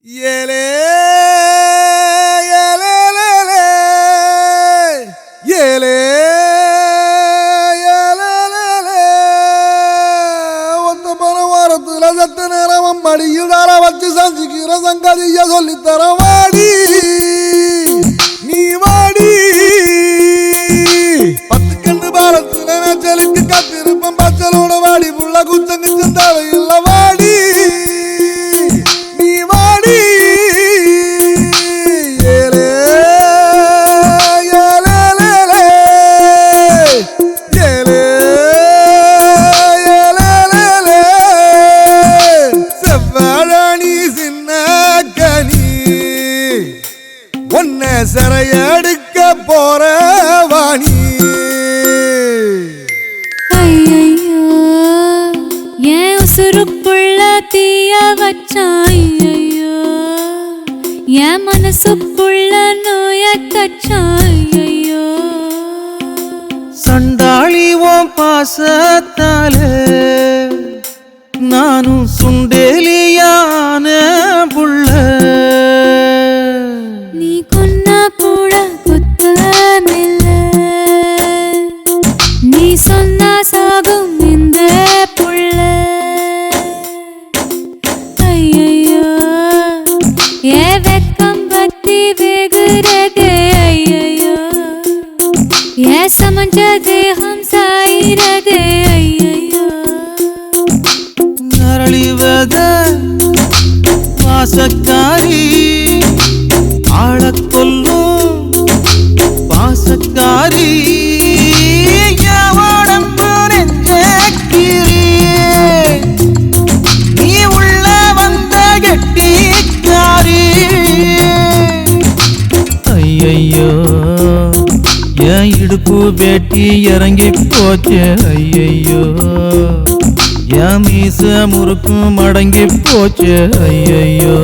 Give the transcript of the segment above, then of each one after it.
ஏலே ஏலே ஏலே ஒத்த பல வாரத்துல சத்த நேரம் மடியில் தார வச்சு சந்திக்கிற சங்கதிய சொல்லித்தர வாடி நீ வாடி பத்து கண்டு பாலத்துல மேச்சலுக்கு கத்திருப்பம் பச்சலோட வாடி புள்ள குச்சங்கு சந்தாவை இல்ல வாடி சரையடுக்க போற வாணி ஐயோ ஏன் உசுருக்குள்ள தீய வச்சான் ஐயோ என் மனசுக்குள்ள நோய கச்சான் ஐயோ சண்டாளி ஓம் பாசத்தால நானும் சுண்டேலியான புள்ள சொன்னா சாகும் இந்த புள்ள ஐயோ ஏ வெக்கம் பத்தி வேகுறதே ஐயோ ஏ சமஞ்ச தேகம் சாயிரதே ஐயோ நரளிவத வாசக்காரி ஆளக் கொல்லும் பாசக்காரி ஐயோ என் இடுப்பு வேட்டி இறங்கி போச்சு ஐயோ என் மீச முறுக்கும் மடங்கி போச்சு ஐயோ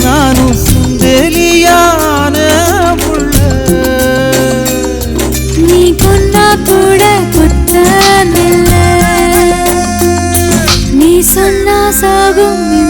நானும் சுண்டேலியான புள்ள நீ கொண்டா கூட குத்தமில்ல நீ சொன்னா சாகும்